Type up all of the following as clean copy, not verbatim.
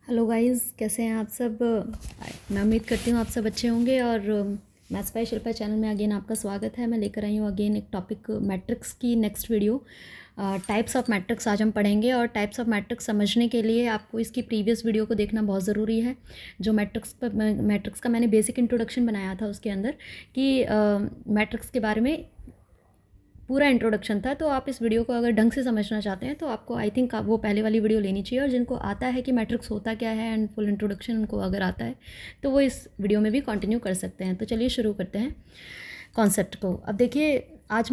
Hello guys, कैसे हैं आप सब। मैं उम्मीद करती हूँ आप सब अच्छे होंगे। और मैथ्स बाय शिल्पा चैनल में अगेन आपका स्वागत है। मैं लेकर आई हूँ अगेन एक टॉपिक मैट्रिक्स की next video. Types of matrix आज हम पढ़ेंगे। और टाइप्स ऑफ मैट्रिक्स समझने के लिए आपको इसकी प्रीवियस वीडियो को देखना बहुत ज़रूरी है। जो मैट्रिक्स का मैंने बेसिक इंट्रोडक्शन बनाया था उसके अंदर कि मैट्रिक्स के बारे में पूरा इंट्रोडक्शन था। तो आप इस वीडियो को अगर ढंग से समझना चाहते हैं तो आपको आई थिंक वो पहले वाली वीडियो लेनी चाहिए। और जिनको आता है कि मैट्रिक्स होता क्या है एंड फुल इंट्रोडक्शन उनको अगर आता है तो वो इस वीडियो में भी कंटिन्यू कर सकते हैं। तो चलिए शुरू करते हैं कॉन्सेप्ट को। अब देखिए, आज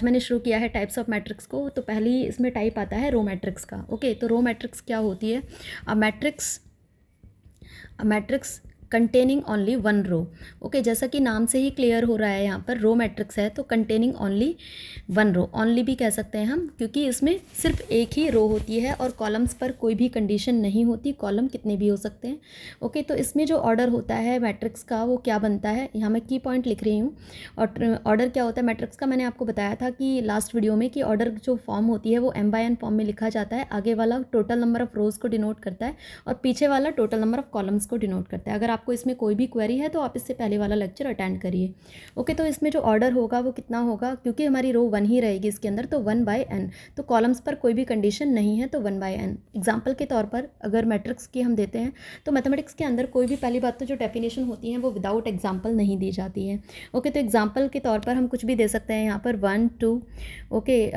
मैंने शुरू किया है टाइप्स ऑफ मैट्रिक्स को। तो पहली इसमें टाइप आता है रो मैट्रिक्स का। ओके, तो रो मैट्रिक्स क्या होती है। A matrix containing only one row. Okay, जैसा कि नाम से ही क्लियर हो रहा है, यहाँ पर रो मैट्रिक्स है तो कंटेनिंग ओनली वन रो। ओनली भी कह सकते हैं हम, क्योंकि इसमें सिर्फ एक ही रो होती है और कॉलम्स पर कोई भी कंडीशन नहीं होती। कॉलम कितने भी हो सकते हैं। ओके, तो इसमें जो ऑर्डर होता है मैट्रिक्स का वो क्या बनता है, यहाँ मैं की पॉइंट लिख रही हूँ। और ऑर्डर क्या होता है मैट्रिक्स का, मैंने आपको बताया था कि लास्ट वीडियो में कि ऑर्डर जो फॉर्म होती है वो m/n फॉर्म में लिखा जाता है। आगे वाला टोटल नंबर ऑफ रोज को डिनोट करता है और पीछे वाला टोटल नंबर ऑफ कॉलम्स को डिनोट करता है। अगर आपको इसमें कोई भी क्वेरी है तो आप इससे पहले वाला लेक्चर अटेंड करिए। ओके, तो इसमें जो ऑर्डर होगा वो कितना होगा, क्योंकि हमारी रो वन ही रहेगी इसके अंदर, तो 1/n। तो कॉलम्स पर कोई भी कंडीशन नहीं है तो 1/n। एग्जाम्पल के तौर पर अगर मैट्रिक्स की हम देते हैं तो मैथमेटिक्स के अंदर कोई भी, पहली बात तो जो डेफिनेशन होती है वो विदाउट एग्जाम्पल नहीं दी जाती है। ओके, तो एग्जाम्पल के तौर पर हम कुछ भी दे सकते हैं यहाँ पर 1 2। ओके,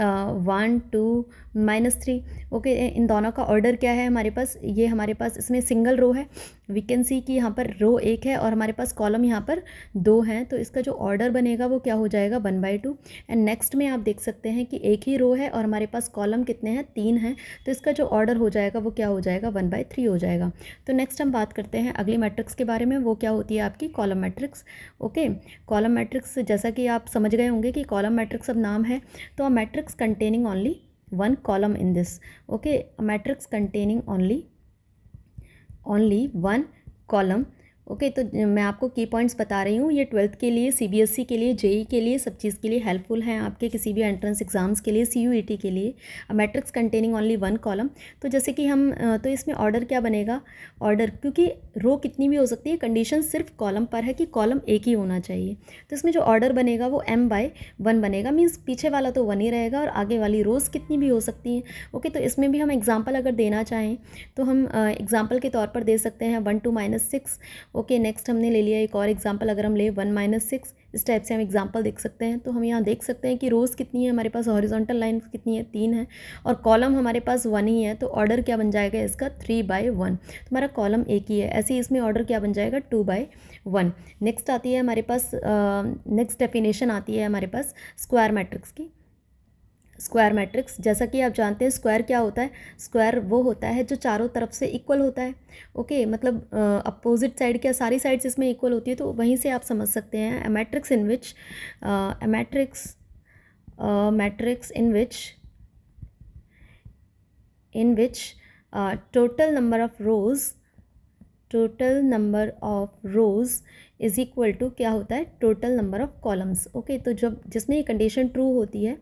1 2 -3। ओके, इन दोनों का ऑर्डर क्या है हमारे पास, ये हमारे पास इसमें सिंगल रो है। वी कैन सी कि यहाँ पर रो एक है और हमारे पास कॉलम यहाँ पर दो हैं। तो इसका जो ऑर्डर बनेगा वो क्या हो जाएगा, 1/2। एंड नेक्स्ट में आप देख सकते हैं कि एक ही रो है और हमारे पास कॉलम कितने हैं, 3 हैं। तो इसका जो ऑर्डर हो जाएगा वो क्या हो जाएगा, 1/3 हो जाएगा। तो नेक्स्ट हम बात करते हैं अगली मैट्रिक्स के बारे में। वो क्या होती है आपकी column matrix. Okay, column matrix जैसा कि आप समझ गए होंगे कि कॉलम मैट्रिक्स अब नाम है तो अ matrix containing only one column in this. Okay, a matrix containing only one column. Okay, तो मैं आपको की पॉइंट्स बता रही हूँ। ये 12th के लिए, सीबीएसई के लिए, जेई के लिए, सब चीज़ के लिए हेल्पफुल हैं। आपके किसी भी एंट्रेंस एग्जाम्स के लिए, सीयूईटी के लिए। Matrix containing only one column. तो जैसे कि हम तो इसमें ऑर्डर क्या बनेगा, ऑर्डर, क्योंकि रो कितनी भी हो सकती है, कंडीशन सिर्फ कॉलम पर है कि कॉलम एक ही होना चाहिए। तो इसमें जो ऑर्डर बनेगा वो m/1 बनेगा। मीन्स पीछे वाला तो 1 ही रहेगा और आगे वाली रोज़ कितनी भी हो सकती हैं। ओके, तो इसमें भी हम एग्जाम्पल अगर देना चाहें तो हम एग्जाम्पल के तौर पर दे सकते हैं 1 2 -6। ओके, नेक्स्ट हमने ले लिया एक और एग्जांपल, अगर हम ले 1 - 6। इस टाइप से हम एग्जांपल देख सकते हैं। तो हम यहाँ देख सकते हैं कि रोज़ कितनी है हमारे पास, हॉरिजॉन्टल लाइन कितनी है, 3 है और कॉलम हमारे पास 1 ही है। तो ऑर्डर क्या बन जाएगा इसका, 3/1। तो हमारा कॉलम एक ही है। ऐसे ही इसमें ऑर्डर क्या बन जाएगा, 2/1। नेक्स्ट आती है हमारे पास, नेक्स्ट डेफिनेशन आती है हमारे पास स्क्वायर मैट्रिक्स की। स्क्वायर मैट्रिक्स, जैसा कि आप जानते हैं स्क्वायर क्या होता है, स्क्वायर वो होता है जो चारों तरफ से इक्वल होता है। ओके, मतलब अपोजिट साइड क्या, सारी साइड्स इसमें इक्वल होती है। तो वहीं से आप समझ सकते हैं matrix in which matrix in which total number of rows is equal to क्या होता है, total number of columns. Okay, तो जब जिसमें ये कंडीशन ट्रू होती है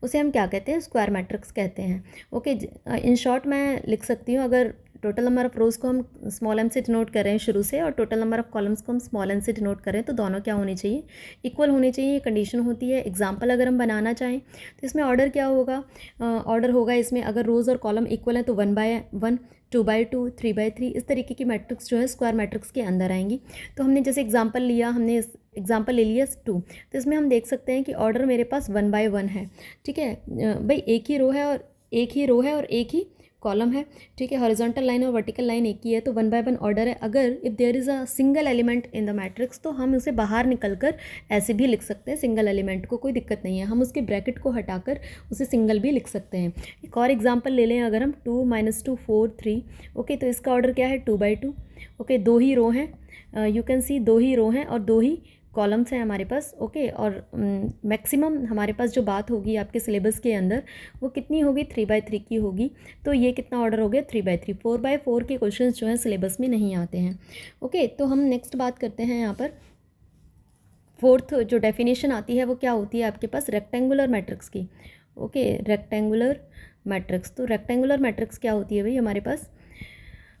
उसे हम क्या कहते हैं, स्क्वायर मैट्रिक्स कहते हैं। ओके, इन शॉर्ट मैं लिख सकती हूँ, अगर टोटल नंबर ऑफ रोज़ को हम स्मॉल m से डिनोट कर रहे हैं शुरू से और टोटल नंबर ऑफ कॉलम्स को हम स्मॉल n से डिनोट करें तो दोनों क्या होनी चाहिए, इक्वल होनी चाहिए। ये कंडीशन होती है। एग्जाम्पल अगर हम बनाना चाहें तो इसमें ऑर्डर क्या होगा, ऑर्डर होगा इसमें अगर रोज़ और कॉलम इक्वल है तो 1/1, 2/2, 3/3, इस तरीके की मैट्रिक्स जो है स्क्वायर मैट्रिक्स के अंदर आएंगी। तो हमने जैसे एग्जाम्पल लिया, हमने एग्जाम्पल ले लिया 2। तो इसमें हम देख सकते हैं कि ऑर्डर मेरे पास 1/1 है। ठीक है भाई, एक ही रो है और एक ही कॉलम है। ठीक है, हॉरिजॉन्टल लाइन और वर्टिकल लाइन एक ही है तो 1/1 ऑर्डर है। अगर if there is a single element in the matrix तो हम उसे बाहर निकलकर ऐसे भी लिख सकते हैं, सिंगल एलिमेंट को कोई दिक्कत नहीं है। हम उसके ब्रैकेट को हटाकर उसे सिंगल भी लिख सकते हैं। एक और एग्जाम्पल ले लें, अगर हम 2 - 2 4 3। ओके, तो इसका ऑर्डर क्या है, 2/2। ओके, दो ही रो हैं, यू कैन सी दो ही रो हैं और दो ही कॉलम्स हैं हमारे पास। ओके, और मैक्सिमम हमारे पास जो बात होगी आपके सिलेबस के अंदर वो कितनी होगी, 3/3 की होगी। तो ये कितना ऑर्डर हो गया, 3/3। 4/4 के क्वेश्चंस जो हैं सिलेबस में नहीं आते हैं। ओके, तो हम नेक्स्ट बात करते हैं यहाँ पर। फोर्थ जो डेफिनेशन आती है वो क्या होती है आपके पास, रेक्टेंगुलर मैट्रिक्स की। Okay, rectangular matrix. तो रेक्टेंगुलर मैट्रिक्स क्या होती है भाई हमारे पास?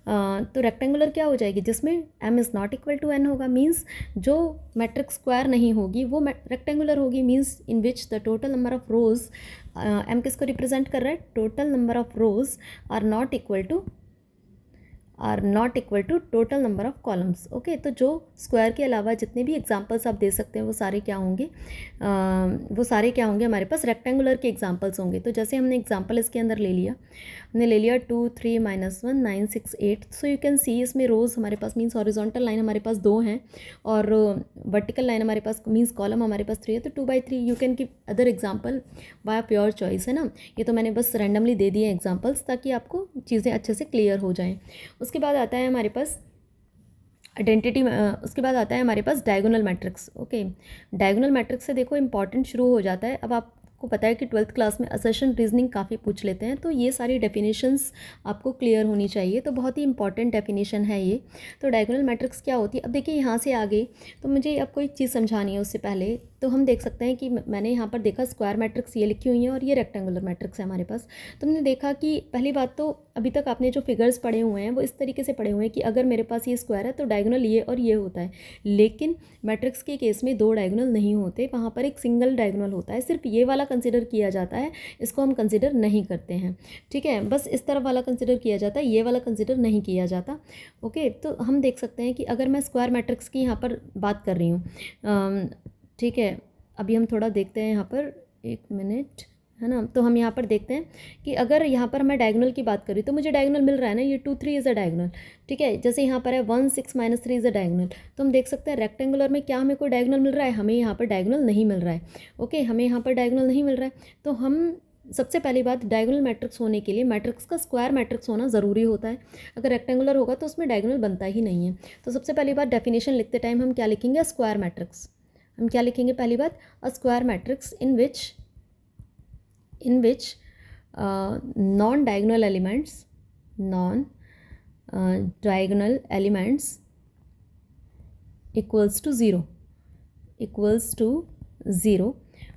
तो रेक्टेंगुलर क्या हो जाएगी? जिसमें m is not equal to n होगा, मीन्स जो मैट्रिक्स स्क्वायर नहीं होगी वो रेक्टेंगुलर होगी, means in which the total number of rows, m किसको रिप्रेजेंट कर रहा है? Total number of rows are not equal to total number of columns. Okay, तो जो स्क्वायर के अलावा जितने भी एग्जांपल्स आप दे सकते हैं वो सारे क्या होंगे? हमारे पास रेक्टेंगुलर के एग्जांपल्स होंगे। तो जैसे हमने एग्जांपल इसके अंदर ले लिया, 2 3 -1 9 6 8। सो यू कैन सी इसमें रोज़ हमारे पास मीन्स हॉरिजॉन्टल लाइन हमारे पास 2 हैं और वर्टिकल लाइन हमारे पास मीन्स कॉलम हमारे पास 3 है। तो 2/3 you can give other example by pure choice, है ना। ये तो मैंने बस रैंडमली दे दिए एग्जांपल्स ताकि आपको चीज़ें अच्छे से क्लियर हो जाएं। उसके बाद आता है हमारे पास आइडेंटिटी। उसके बाद आता है हमारे पास diagonal matrix. Okay, diagonal matrix से देखो इंपॉर्टेंट शुरू हो जाता है। अब आपको पता है कि 12th क्लास में असर्शन रीजनिंग काफ़ी पूछ लेते हैं, तो ये सारी डेफिनेशंस आपको क्लियर होनी चाहिए। तो बहुत ही इंपॉर्टेंट डेफिनेशन है ये। तो डायगोनल मैट्रिक्स क्या होती है? अब देखिए यहाँ से आगे तो मुझे आपको एक चीज़ समझानी है। उससे पहले तो हम देख सकते हैं कि मैंने यहाँ पर देखा स्क्वायर मैट्रिक्स ये लिखी हुई है और ये रेक्टेंगुलर मैट्रिक्स है हमारे पास। तो हमने देखा कि पहली बात तो अभी तक आपने जो फिगर्स पढ़े हुए हैं वो इस तरीके से पढ़े हुए हैं कि अगर मेरे पास ये स्क्वायर है तो डायगोनल ये और ये होता है, लेकिन मैट्रिक्स के केस में 2 डायगोनल नहीं होते, वहाँ पर एक सिंगल डायगोनल होता है। सिर्फ ये वाला कंसिडर किया जाता है, इसको हम कंसिडर नहीं करते हैं, ठीक है। बस इस तरफ वाला कंसिडर किया जाता है, ये वाला कंसिडर नहीं किया जाता। ओके, तो हम देख सकते हैं कि अगर मैं स्क्वायर मैट्रिक्स की यहाँ पर बात कर रही हूँ, ठीक है। अभी हम थोड़ा देखते हैं यहाँ पर, 1 मिनट, है ना। तो हम यहाँ पर देखते हैं कि अगर यहाँ पर मैं डायगोनल की बात करी तो मुझे डायगोनल मिल रहा है ना, ये 2 3 इज़ अ डायगोनल, ठीक है। जैसे यहाँ पर है 1 6 -3 इज़ अ डायगोनल। तो हम देख सकते हैं रेक्टेंगुलर में क्या हमें कोई डायगोनल मिल रहा है? हमें यहाँ पर डायगोनल नहीं मिल रहा है। ओके, हमें यहाँ पर डायगोनल नहीं मिल रहा है। तो हम सबसे पहली बात, डायगोनल मैट्रिक्स होने के लिए मैट्रिक्स का स्क्वायर मैट्रिक्स होना ज़रूरी होता है। अगर रेक्टेंगुलर होगा तो उसमें डायगोनल बनता ही नहीं है। तो सबसे पहली बात, डेफिनेशन लिखते टाइम हम क्या लिखेंगे? Square matrix. हम क्या लिखेंगे? पहली बात, a square matrix in which non diagonal elements equals to zero.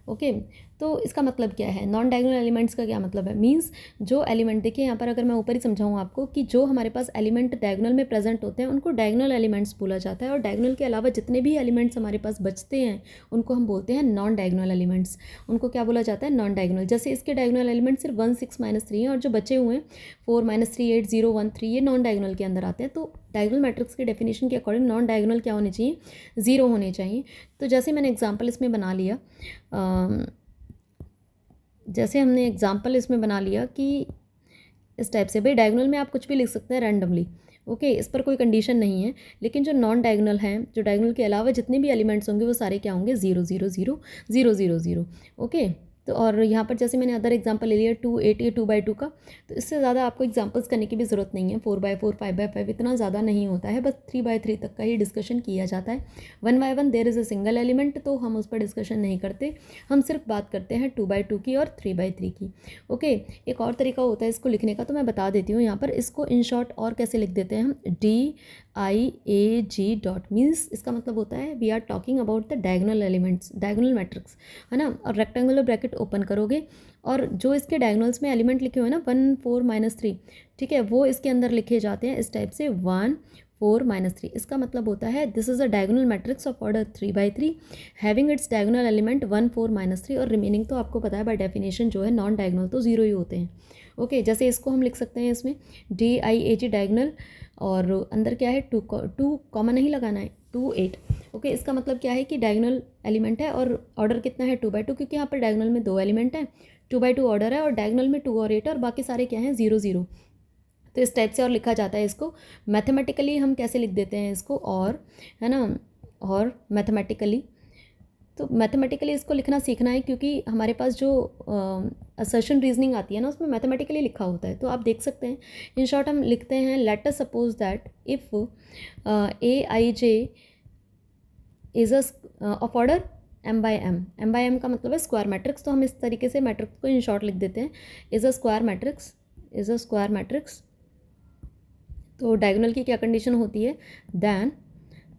Okay, तो इसका मतलब क्या है? नॉन डायगोनल एलिमेंट्स का क्या मतलब है? मींस जो एलिमेंट, देखिए यहाँ पर अगर मैं ऊपर ही समझाऊँ आपको कि जो हमारे पास एलिमेंट डायगोनल में प्रेजेंट होते हैं उनको डायगोनल एलिमेंट्स बोला जाता है, और डायगोनल के अलावा जितने भी एलिमेंट्स हमारे पास बचते हैं उनको हम बोलते हैं नॉन डायगोनल एलिमेंट्स। उनको क्या बोला जाता है? Non diagonal. जैसे इसके डायगोनल एलिमेंट सिर्फ 1 6 -3 हैं और जो बचे हुए हैं 4 -3 8 0 1 3 ये नॉन डायगोनल के अंदर आते हैं। तो डायगोनल मैट्रिक्स की डेफिनेशन के अकॉर्डिंग नॉन डायगोनल क्या होने चाहिए? 0 होने चाहिए। तो जैसे मैंने एग्जाम्पल इसमें बना लिया, जैसे हमने एग्जाम्पल इसमें बना लिया कि इस टाइप से, भाई डायगोनल में आप कुछ भी लिख सकते हैं रैंडमली। ओके, इस पर कोई कंडीशन नहीं है, लेकिन जो नॉन डायगोनल हैं, जो डायगोनल के अलावा जितने भी एलिमेंट्स होंगे वो सारे क्या होंगे? 0 0 0 0 0 0। ओके, तो और यहाँ पर जैसे मैंने अदर एग्जांपल ले लिया 2 8 ये 2/2 का, तो इससे ज़्यादा आपको एग्जांपल्स करने की भी ज़रूरत नहीं है। 4/4 5/5 इतना ज़्यादा नहीं होता है, बस 3/3 तक का ही डिस्कशन किया जाता है। 1 by 1 there is a single element, तो हम उस पर डिस्कशन नहीं करते, हम सिर्फ बात करते हैं 2/2 की और 3/3 की। ओके, एक और तरीका होता है इसको लिखने का, तो मैं बता देती हूँ यहाँ पर। इसको इन शॉर्ट और कैसे लिख देते हैं हम? DIAG डॉट, मीन्स इसका मतलब होता है we are talking about the diagonal elements, diagonal matrix, है ना। और रेक्टेंगुलर ब्रैकेट ओपन करोगे और जो इसके डायगोनल्स में एलिमेंट लिखे हुए हैं ना 1 4 -3, ठीक है, वो इसके अंदर लिखे जाते हैं इस टाइप से 1 4 -3। इसका मतलब होता है this is a diagonal matrix of order 3/3 having its diagonal element 1 4 -3, और रिमेनिंग तो आपको पता है बाय डेफिनेशन जो है नॉन डायगोनल तो 0 ही होते हैं। ओके, जैसे इसको हम लिख सकते हैं इसमें DIAG डायगोनल, और अंदर क्या है 2 कॉमन नहीं लगाना है 2 8। ओके, इसका मतलब क्या है कि डायगोनल एलिमेंट है और ऑर्डर कितना है 2/2, क्योंकि यहाँ पर डायगोनल में 2 एलिमेंट हैं, 2/2 ऑर्डर है, और डायगोनल में 2 और 8 है, और बाकी सारे क्या हैं 0 0। तो इस टाइप से और लिखा जाता है इसको। मैथमेटिकली हम कैसे लिख देते हैं इसको, और, है ना, और मैथमेटिकली, तो मैथमेटिकली इसको लिखना सीखना है, क्योंकि हमारे पास जो असर्शन रीजनिंग आती है ना उसमें मैथमेटिकली लिखा होता है। तो आप देख सकते हैं, इन शॉर्ट हम लिखते हैं let us suppose that if AIJ is of order M/M। M/M का मतलब है स्क्वायर मैट्रिक्स, तो हम इस तरीके से मैट्रिक्स को इन शॉर्ट लिख देते हैं, इज़ अ स्क्वायर मैट्रिक्स। तो डायगोनल की क्या कंडीशन होती है? देन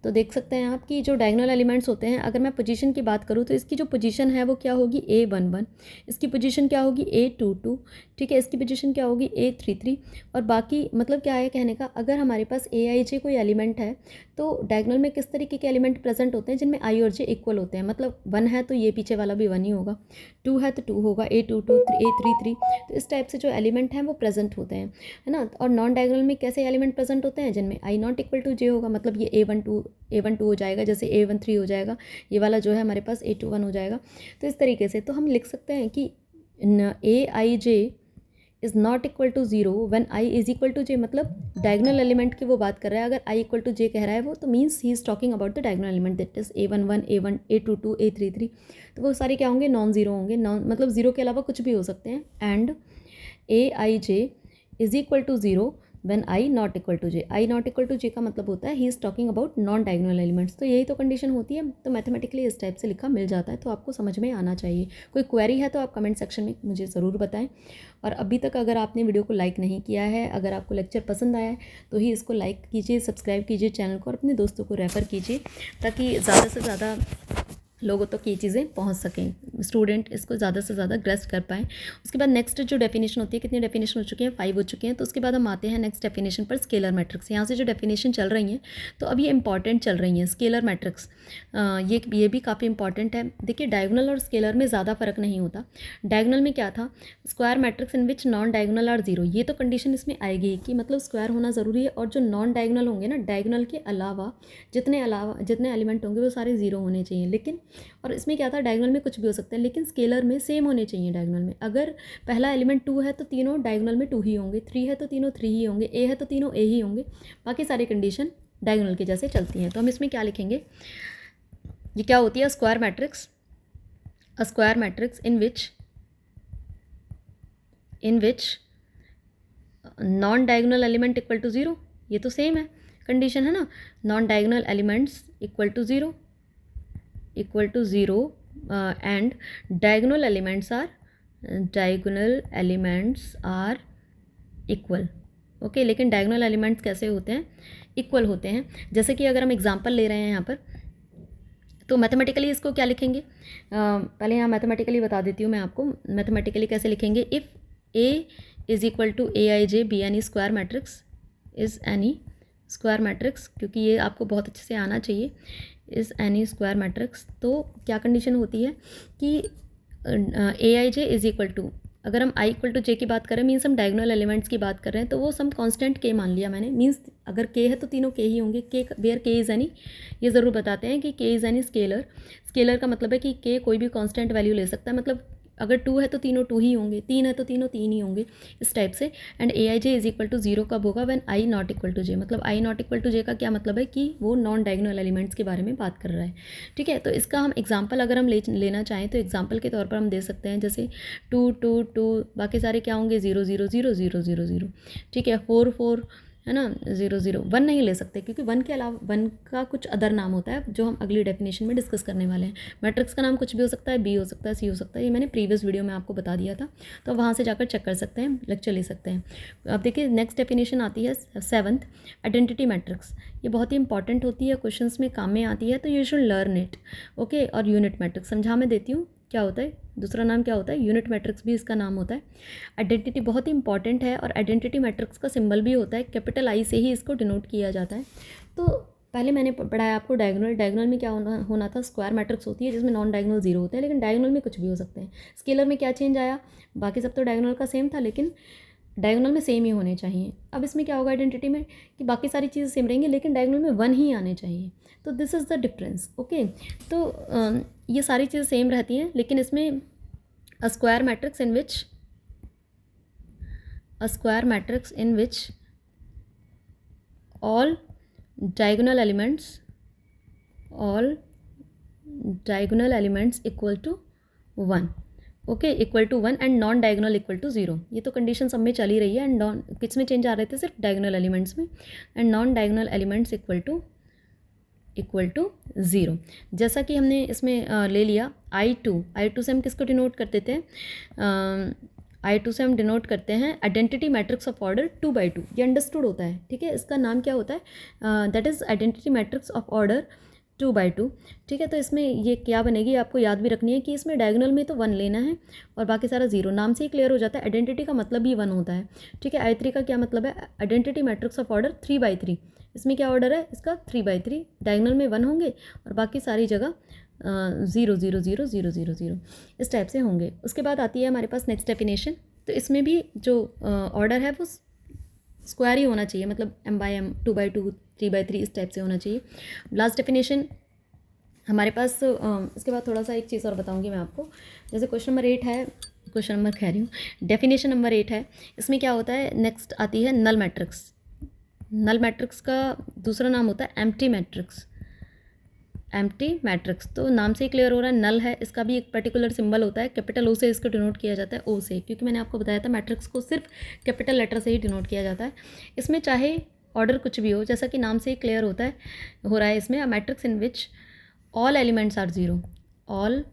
तो देख सकते हैं आप कि जो डायगोनल एलिमेंट्स होते हैं, अगर मैं पोजीशन की बात करूँ तो इसकी जो पोजीशन है वो क्या होगी A11, इसकी पोजीशन क्या होगी A22, ठीक है, इसकी पोजीशन क्या होगी A33, और बाकी मतलब क्या है कहने का, अगर हमारे पास AIJ कोई एलिमेंट है तो डायगोनल में किस तरीके के एलिमेंट प्रेजेंट होते हैं जिनमें I और J इक्वल होते हैं, मतलब 1 है तो ये पीछे वाला भी 1 ही होगा, 2 है तो 2 होगा, A22 A33, तो इस टाइप से जो एलिमेंट हैं वो प्रेजेंट होते हैं, है ना। और नॉन डायगोनल में कैसे एलिमेंट प्रेजेंट होते हैं जिनमें I not equal to J होगा, मतलब ये A12 हो जाएगा, जैसे A13 हो जाएगा, ये वाला जो है हमारे पास A21 हो जाएगा। तो इस तरीके से तो हम लिख सकते हैं कि AIJ is not equal to 0 when I is equal to J, मतलब डायगोनल एलिमेंट की वो बात कर रहा है, अगर I इक्वल टू J कह रहा है वो, तो means he is talking about the diagonal element, that is A11 A1 A22 A33, तो वो सारे क्या होंगे, नॉन ज़ीरो होंगे, नॉन मतलब ज़ीरो के अलावा कुछ भी हो सकते हैं। And AIJ is equal to 0 when I not equal to J, I not equal to J का मतलब होता है he is talking about non diagonal elements. तो यही तो कंडीशन होती है, तो मैथमेटिकली इस टाइप से लिखा मिल जाता है, तो आपको समझ में आना चाहिए। कोई क्वेरी है तो आप कमेंट सेक्शन में मुझे ज़रूर बताएं, और अभी तक अगर आपने वीडियो को लाइक नहीं किया है, अगर आपको लेक्चर पसंद आया है तो ही इसको लाइक कीजिए, सब्सक्राइब कीजिए चैनल को, और अपने दोस्तों को रेफ़र कीजिए ताकि ज़्यादा से ज़्यादा लोगों तक ये चीज़ें पहुंच सकें, स्टूडेंट इसको ज़्यादा से ज़्यादा ग्रेस्प कर पाएँ। उसके बाद नेक्स्ट जो डेफिनेशन होती है, कितनी डेफिनेशन हो चुकी हैं, 5 हो चुकी हैं, तो उसके बाद हम आते हैं नेक्स्ट डेफिनेशन पर, स्केलर मैट्रिक्स। यहाँ से जो डेफिनेशन चल रही हैं तो अब ये इंपॉर्टेंट चल रही हैं, स्केलर मैट्रिक्स, ये भी काफ़ी इंपॉर्टेंट है। देखिए डायगोनल और स्केलर में ज़्यादा फ़र्क नहीं होता। डायगोनल में क्या था, square matrix in which non diagonal are zero, ये तो कंडीशन इसमें आएगी कि मतलब स्क्वायर होना ज़रूरी है, और जो नॉन डायगोनल होंगे ना, डायगोनल के अलावा जितने एलिमेंट होंगे वो सारे ज़ीरो होने चाहिए। लेकिन और इसमें क्या था, डायगोनल में कुछ भी हो सकता है, लेकिन स्केलर में सेम होने चाहिए। डायगोनल में अगर पहला एलिमेंट 2 है तो तीनों डायगोनल में 2 ही होंगे, 3 है तो तीनों 3 ही होंगे, A है तो तीनों A ही होंगे, बाकी सारी कंडीशन डायगोनल के जैसे चलती हैं। तो हम इसमें क्या लिखेंगे, ये क्या होती है, square matrix, a square matrix in which non diagonal element equal to 0, ये तो सेम है कंडीशन, है ना, non diagonal elements equal to 0 and diagonal elements are equal. Okay, लेकिन डायगोनल एलिमेंट्स कैसे होते हैं, इक्वल होते हैं। जैसे कि अगर हम एग्जांपल ले रहे हैं यहाँ पर, तो मैथमेटिकली इसको क्या लिखेंगे, पहले यहाँ मैथमेटिकली बता देती हूँ मैं आपको, मैथमेटिकली कैसे लिखेंगे, if A is equal to AIJ be any square matrix is any square matrix, क्योंकि ये आपको बहुत अच्छे से आना चाहिए, इज़ एनी स्क्वायर मैट्रिक्स, तो क्या कंडीशन होती है कि AIJ इज़ इक्वल टू, अगर हम I इक्वल टू J की बात करें, मीन्स हम डायगोनल एलिमेंट्स की बात कर रहे हैं, तो वो सम कांस्टेंट K मान लिया मैंने, मीन्स अगर K है तो तीनों K ही होंगे, K where K is any, ये ज़रूर बताते हैं कि K is any scalar, scalar का मतलब है कि K कोई भी कांस्टेंट वैल्यू ले सकता है, मतलब अगर 2 है तो तीनों 2 ही होंगे, 3 है तो तीनों 3 ही होंगे, इस टाइप से। And AIJ is equal to 0 कब होगा, when I not equal to J, मतलब I not equal to J का क्या मतलब है कि वो नॉन डायगोनल एलिमेंट्स के बारे में बात कर रहा है, ठीक है। तो इसका हम एग्जांपल अगर हम लेना चाहें तो एग्जांपल के तौर पर हम दे सकते हैं, जैसे 2 2 2, बाकी सारे क्या होंगे 0 0 0 0 0 0, ठीक है, 4 4, है ना, 0 0, 1 नहीं ले सकते क्योंकि 1 के अलावा 1 का कुछ अदर नाम होता है जो हम अगली डेफिनेशन में डिस्कस करने वाले हैं। मैट्रिक्स का नाम कुछ भी हो सकता है, B हो सकता है, C हो सकता है, ये मैंने प्रीवियस वीडियो में आपको बता दिया था, तो वहाँ से जाकर चेक कर सकते हैं, लेक्चर ले सकते हैं। अब देखिए नेक्स्ट डेफिनेशन आती है 7th, आइडेंटिटी मैट्रिक्स, ये बहुत ही इंपॉर्टेंट होती है, क्वेश्चंस में काम में आती है, तो you should learn it. Okay, और यूनिट मैट्रिक्स समझा मैं देती हूँ क्या होता है, दूसरा नाम क्या होता है, यूनिट मैट्रिक्स भी इसका नाम होता है। आइडेंटिटी बहुत ही इंपॉर्टेंट है, और आइडेंटिटी मैट्रिक्स का सिंबल भी होता है, कैपिटल I से ही इसको डिनोट किया जाता है। तो पहले मैंने पढ़ाया आपको डायगोनल में क्या होना था, स्क्वायर मैट्रिक्स होती है जिसमें नॉन डायगोनल 0 होते हैं, लेकिन डायगोनल में कुछ भी हो सकते हैं। स्केलर में क्या चेंज आया, बाकी सब तो डायगोनल का सेम था, लेकिन डायगोनल में सेम ही होने चाहिए। अब इसमें क्या होगा आइडेंटिटी में कि बाकी सारी चीज़ें सेम रहेंगी, लेकिन डायगोनल में 1 ही आने चाहिए, तो this is the difference. Okay, तो ये सारी चीज़ें सेम रहती हैं, लेकिन इसमें a square matrix in which all diagonal elements equal to 1, okay, equal to 1 and non diagonal equal to 0, ये तो कंडीशन सब में चली रही है। एंड नॉन किस में चेंज आ रहे थे, सिर्फ डायगोनल एलिमेंट्स में, and non diagonal elements equal to 0। जैसा कि हमने इसमें ले लिया I2 से हम किसको डिनोट करते थे, I2 से हम डिनोट करते हैं identity matrix of order 2 by 2। ये अंडरस्टूड होता है, ठीक है। इसका नाम क्या होता है, that is identity matrix of order 2 by 2, ठीक है। तो इसमें ये क्या बनेगी, आपको याद भी रखनी है कि इसमें डायगोनल में तो 1 लेना है और बाकी सारा 0। नाम से ही क्लियर हो जाता है, आइडेंटिटी का मतलब ही 1 होता है, ठीक है। I3 का क्या मतलब है, identity matrix of order 3 by 3। इसमें क्या ऑर्डर है इसका, 3 by 3। डायगोनल में 1 होंगे और बाकी सारी जगह 0 0 0 0 0 0 इस टाइप से होंगे। उसके बाद आती है हमारे पास नेक्स्ट डेफिनेशन। तो इसमें भी जो ऑर्डर है वो स्क्वायर ही होना चाहिए, मतलब m/m 2 by 2 3 by 3 इस टाइप से होना चाहिए। लास्ट डेफिनेशन हमारे पास इसके बाद थोड़ा सा एक चीज़ और बताऊंगी मैं आपको। जैसे क्वेश्चन नंबर 8 है, क्वेश्चन नंबर कह रही हूँ, डेफिनेशन नंबर 8 है। इसमें क्या होता है, नेक्स्ट आती है नल मैट्रिक्स। नल मैट्रिक्स का दूसरा नाम होता है एम्प्टी मैट्रिक्स। एम्प्टी मैट्रिक्स तो नाम से ही क्लियर हो रहा है, नल है। इसका भी एक पर्टिकुलर सिंबल होता है, कैपिटल ओ से इसको डिनोट किया जाता है, ओ से, क्योंकि मैंने आपको बताया था मैट्रिक्स को सिर्फ कैपिटल लेटर से ही डिनोट किया जाता है। इसमें चाहे ऑर्डर कुछ भी हो, जैसा कि नाम से ही क्लियर होता है, हो रहा है इसमें, a matrix in which all elements are 0, all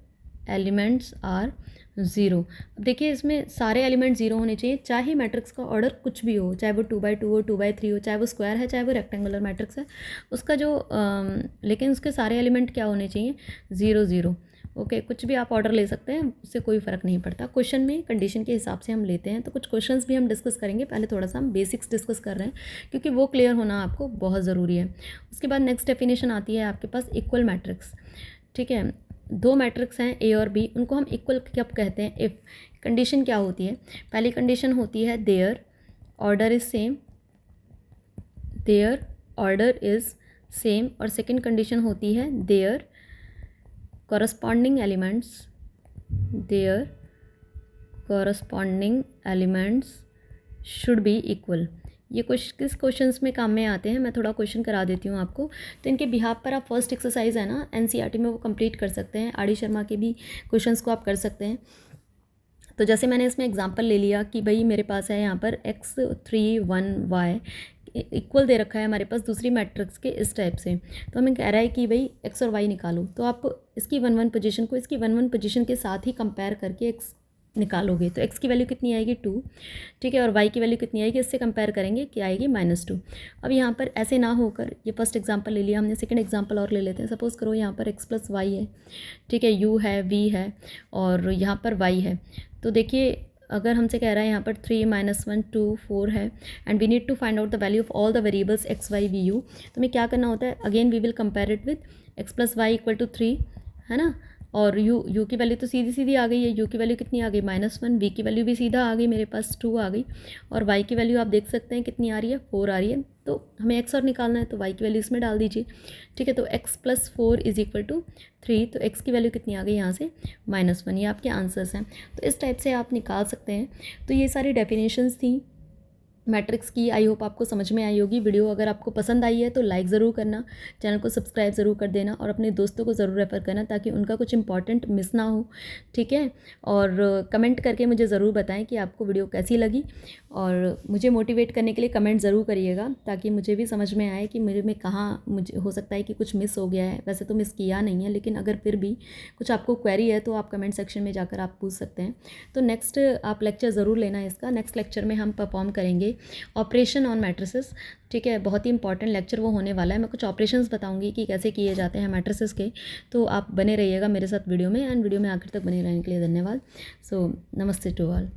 elements are 0। अब देखिए इसमें सारे एलिमेंट 0 होने चाहिए, चाहे मैट्रिक्स का ऑर्डर कुछ भी हो, चाहे वो 2 by 2 हो, 2 by 3 हो, चाहे वो स्क्वायर है, चाहे वो रेक्टेंगुलर मैट्रिक्स है, उसका जो लेकिन उसके सारे एलिमेंट क्या होने चाहिए, 0 0। ओके, कुछ भी आप ऑर्डर ले सकते हैं, उससे कोई फ़र्क नहीं पड़ता। क्वेश्चन में कंडीशन के हिसाब से हम लेते हैं, तो कुछ क्वेश्चंस भी हम डिस्कस करेंगे। पहले थोड़ा सा हम बेसिक्स डिस्कस कर रहे हैं क्योंकि वो क्लियर होना आपको बहुत ज़रूरी है। उसके बाद नेक्स्ट डेफिनेशन आती है आपके पास इक्वल मैट्रिक्स, ठीक है। दो मैट्रिक्स हैं ए और बी, उनको हम इक्वल कब कहते हैं, इफ़ कंडीशन क्या होती है, पहली कंडीशन होती है their order is same, their order is same, और सेकंड कंडीशन होती है their corresponding elements, their corresponding elements should be equal। ये कुछ किस क्वेश्चंस में काम में आते हैं, मैं थोड़ा क्वेश्चन करा देती हूँ आपको। तो इनके बिहाफ पर आप फर्स्ट एक्सरसाइज है ना एनसीईआरटी में वो कंप्लीट कर सकते हैं। आर डी शर्मा के भी क्वेश्चंस को आप कर सकते हैं। तो जैसे मैंने इसमें एग्जांपल ले लिया कि भाई मेरे पास है यहाँ पर x 3 1 y इक्वल दे रखा है हमारे पास दूसरी मैट्रिक्स के इस टाइप से। तो हमें कह रहा है कि भाई x और y निकालो, तो आप इसकी 1 1 पोजीशन को इसकी 1 1 पोजीशन के साथ ही कंपेयर करके x निकालोगे। तो x की वैल्यू कितनी आएगी 2, ठीक है, और y की वैल्यू कितनी आएगी, इससे कंपेयर करेंगे कि आएगी -2। अब यहाँ पर ऐसे ना होकर, ये फर्स्ट एग्जांपल ले लिया हमने, सेकंड एग्जांपल और ले लेते हैं। सपोज़ करो यहाँ पर x + y है, ठीक है, u है, v है और यहाँ पर y है। तो देखिए अगर हमसे कह रहा है यहाँ पर 3 - 1 2 4 है and we need to find out the value of all the variables x y v u। तो हमें क्या करना होता है, again we will compare it with x + y = 3, है ना, और u की वैल्यू तो सीधी सीधी आ गई है। u की वैल्यू कितनी आ गई -1, v की वैल्यू भी सीधा आ गई, मेरे पास 2 आ गई, और y की वैल्यू आप देख सकते हैं कितनी आ रही है, 4 आ रही है। तो हमें x और निकालना है तो y की वैल्यू इसमें डाल दीजिए, ठीक है। तो x + 4 = 3, तो x की वैल्यू कितनी आ गई यहाँ से -1। ये आपके आंसर्स हैं। तो इस टाइप से आप निकाल सकते हैं। तो ये सारी डेफिनेशंस थी मैट्रिक्स की। आई होप आपको समझ में आई होगी। वीडियो अगर आपको पसंद आई है तो लाइक ज़रूर करना, चैनल को सब्सक्राइब ज़रूर कर देना और अपने दोस्तों को ज़रूर रेफ़र करना ताकि उनका कुछ इंपॉर्टेंट मिस ना हो, ठीक है। और कमेंट करके मुझे ज़रूर बताएं कि आपको वीडियो कैसी लगी, और मुझे मोटिवेट करने के लिए कमेंट ज़रूर करिएगा ताकि मुझे भी समझ में आए कि मेरे में कहाँ मुझे हो सकता है कि कुछ मिस हो गया है। वैसे तो मिस किया नहीं है, लेकिन अगर फिर भी कुछ आपको क्वेरी है तो आप कमेंट सेक्शन में जाकर आप पूछ सकते हैं। तो नेक्स्ट आप लेक्चर ज़रूर लेना है इसका। नेक्स्ट लेक्चर में हम परफॉर्म करेंगे ऑपरेशन ऑन मैट्रिसेस, ठीक है। बहुत ही इंपॉर्टेंट लेक्चर वो होने वाला है। मैं कुछ ऑपरेशंस बताऊंगी कि कैसे किए जाते हैं मैट्रिसेस के। तो आप बने रहिएगा मेरे साथ वीडियो में, एंड वीडियो में आखिर तक बने रहने के लिए धन्यवाद। सो नमस्ते टू ऑल।